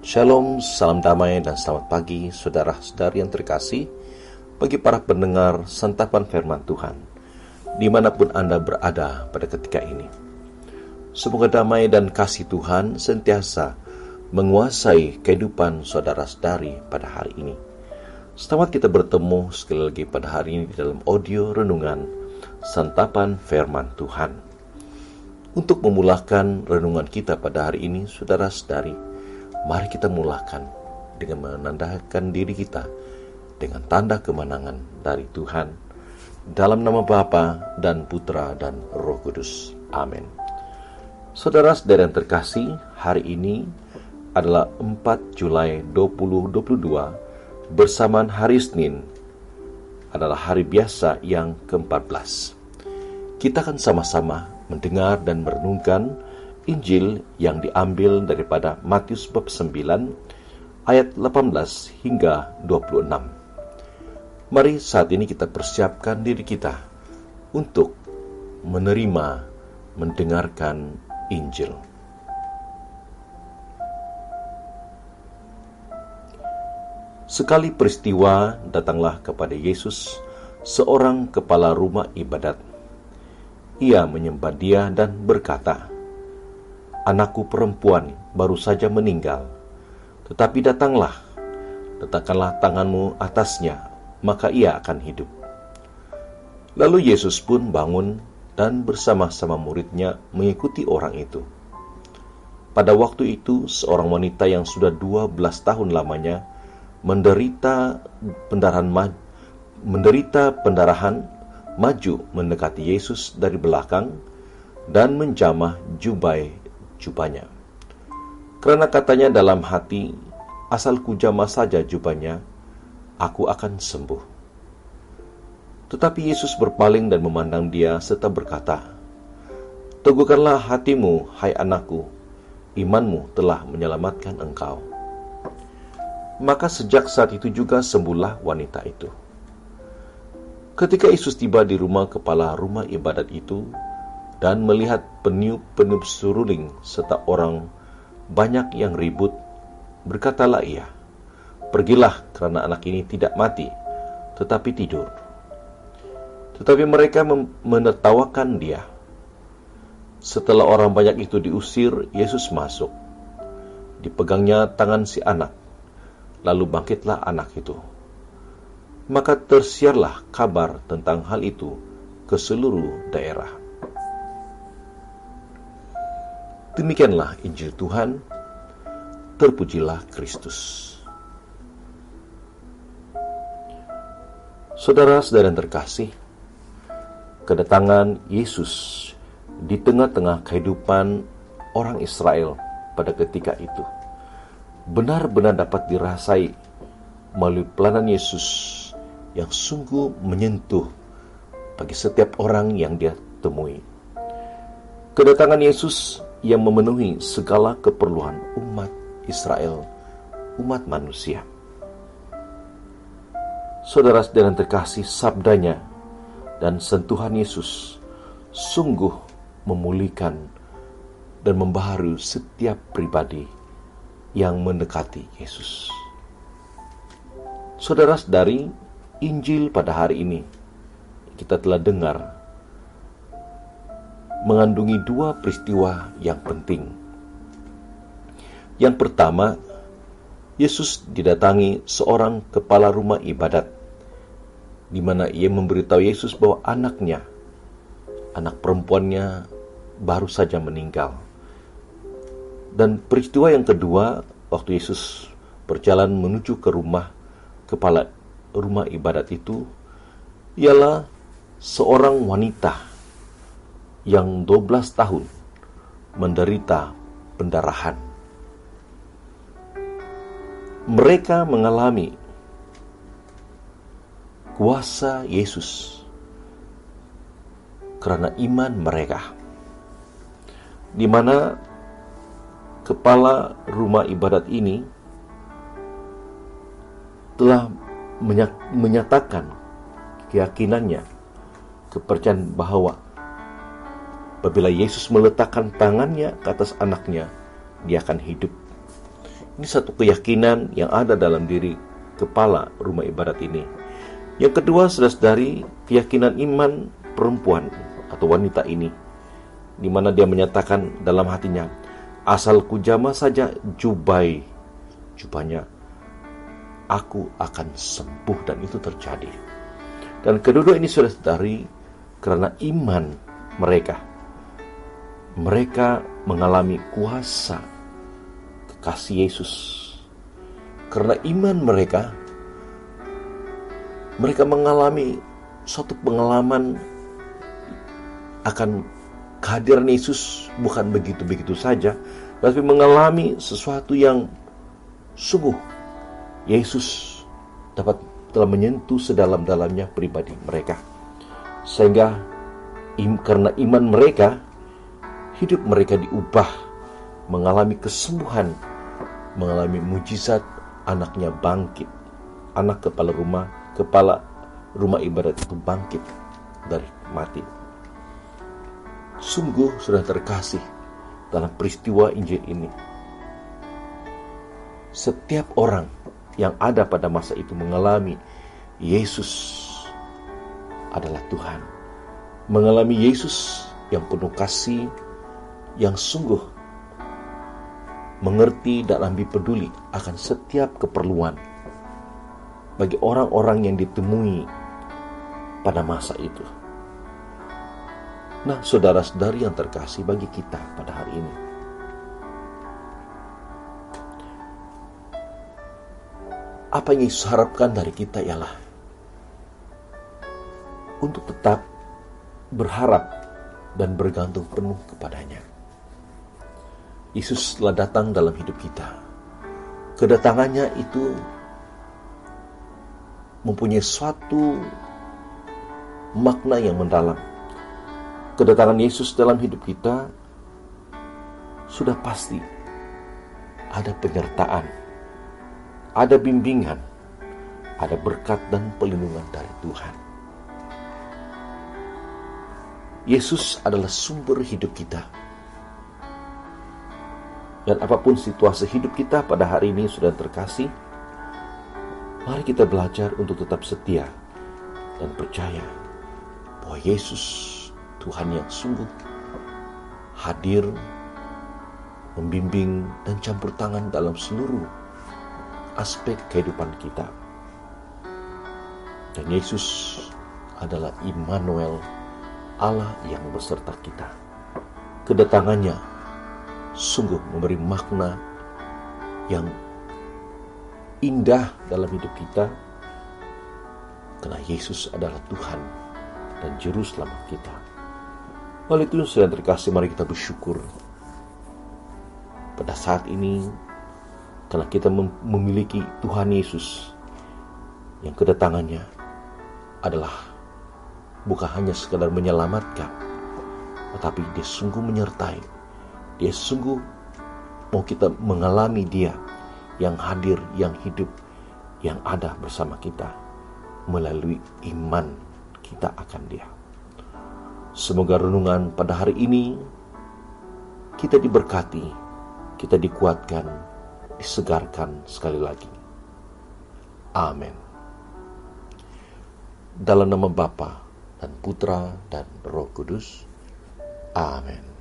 Shalom, salam damai dan selamat pagi saudara-saudari yang terkasih. Bagi para pendengar santapan firman Tuhan dimanapun Anda berada pada ketika ini, semoga damai dan kasih Tuhan sentiasa menguasai kehidupan saudara-saudari pada hari ini. Selamat kita bertemu sekali lagi pada hari ini di dalam audio renungan santapan firman Tuhan. Untuk memulakan renungan kita pada hari ini, saudara-saudari, mari kita mulakan dengan menandakan diri kita dengan tanda kemenangan dari Tuhan. Dalam nama Bapa dan Putra dan Roh Kudus. Amin. Saudara-saudara yang terkasih, hari ini adalah 4 Julai 2022 bersamaan hari Senin, adalah hari biasa yang ke-14. Kita akan sama-sama mendengar dan merenungkan Injil yang diambil daripada Matius bab 9 ayat 18 hingga 26. Mari saat ini kita persiapkan diri kita untuk menerima, mendengarkan Injil. Sekali peristiwa datanglah kepada Yesus seorang kepala rumah ibadat. Ia menyembah Dia dan berkata, "Anakku perempuan baru saja meninggal, tetapi letakkanlah tanganmu atasnya, maka ia akan hidup." Lalu Yesus pun bangun dan bersama-sama muridnya mengikuti orang itu. Pada waktu itu, seorang wanita yang sudah 12 tahun lamanya menderita pendarahan maju mendekati Yesus dari belakang dan menjamah jubahnya. Karena katanya dalam hati, "Asal kujamah saja jubahnya, aku akan sembuh." Tetapi Yesus berpaling dan memandang dia serta berkata, "Teguhkanlah hatimu, hai anakku, imanmu telah menyelamatkan engkau." Maka sejak saat itu juga sembuhlah wanita itu. Ketika Yesus tiba di rumah kepala rumah ibadat itu dan melihat peniup-peniup seruling serta orang banyak yang ribut, berkatalah ia, "Pergilah, karena anak ini tidak mati, tetapi tidur." Tetapi mereka menertawakan dia. Setelah orang banyak itu diusir, Yesus masuk. Dipegangnya tangan si anak, lalu bangkitlah anak itu. Maka tersiarlah kabar tentang hal itu ke seluruh daerah. Demikianlah Injil Tuhan. Terpujilah Kristus. Saudara-saudara yang terkasih, kedatangan Yesus di tengah-tengah kehidupan orang Israel pada ketika itu benar-benar dapat dirasai melalui pelayanan Yesus yang sungguh menyentuh bagi setiap orang yang dia temui. Kedatangan Yesus yang memenuhi segala keperluan umat Israel, umat manusia. Saudara-saudara yang terkasih, sabdanya dan sentuhan Yesus sungguh memulihkan dan membaharui setiap pribadi yang mendekati Yesus. Saudara-saudari, Injil pada hari ini kita telah dengar mengandungi dua peristiwa yang penting. Yang pertama, Yesus didatangi seorang kepala rumah ibadat, di mana ia memberitahu Yesus bahwa anak perempuannya baru saja meninggal. Dan peristiwa yang kedua, waktu Yesus berjalan menuju ke rumah kepala rumah ibadat itu, ialah seorang wanita yang 12 tahun menderita pendarahan. Mereka mengalami kuasa Yesus karena iman mereka, di mana kepala rumah ibadat ini telah menyatakan keyakinannya, kepercayaan bahwa apabila Yesus meletakkan tangannya ke atas anaknya, dia akan hidup. Ini satu keyakinan yang ada dalam diri kepala rumah ibadat ini. Yang kedua, saudara-saudari, keyakinan iman perempuan atau wanita ini, di mana dia menyatakan dalam hatinya, asal kujama saja jubahnya, aku akan sembuh, dan itu terjadi. Dan kedua ini, saudara-saudari, karena iman mereka mengalami kuasa kekasih Yesus. Karena iman mereka mengalami suatu pengalaman akan kehadiran Yesus, bukan begitu-begitu saja, tapi mengalami sesuatu yang sungguh Yesus telah menyentuh sedalam-dalamnya pribadi mereka. Sehingga karena iman mereka, hidup mereka diubah, mengalami kesembuhan, mengalami mujizat, anaknya bangkit. Anak kepala rumah ibadat itu bangkit dari mati. Sungguh sudah terkasih dalam peristiwa Injil ini. Setiap orang yang ada pada masa itu mengalami Yesus adalah Tuhan. Mengalami Yesus yang penuh kasih, yang sungguh mengerti dan lebih peduli akan setiap keperluan bagi orang-orang yang ditemui pada masa itu. Nah, saudara-saudari yang terkasih, bagi kita pada hari ini, apa yang Yesus harapkan dari kita ialah untuk tetap berharap dan bergantung penuh kepadanya. Yesus telah datang dalam hidup kita. Kedatangannya itu mempunyai suatu makna yang mendalam. Kedatangan Yesus dalam hidup kita sudah pasti ada penyertaan, ada bimbingan, ada berkat dan pelindungan dari Tuhan. Yesus adalah sumber hidup kita. Dan apapun situasi hidup kita pada hari ini, sudah terkasih, mari kita belajar untuk tetap setia dan percaya bahwa Yesus, Tuhan yang sungguh hadir, membimbing dan campur tangan dalam seluruh aspek kehidupan kita. Dan Yesus adalah Immanuel, Allah yang beserta kita. Kedatangannya sungguh memberi makna yang indah dalam hidup kita, karena Yesus adalah Tuhan dan Juru Selamat kita. Oleh itu, saudara terkasih, mari kita bersyukur pada saat ini, karena kita memiliki Tuhan Yesus yang kedatangannya adalah bukan hanya sekadar menyelamatkan, tetapi Dia sungguh menyertai. Dia sungguh mau kita mengalami Dia yang hadir, yang hidup, yang ada bersama kita melalui iman kita akan Dia. Semoga renungan pada hari ini kita diberkati, kita dikuatkan, disegarkan sekali lagi. Amin. Dalam nama Bapa dan Putra dan Roh Kudus. Amin.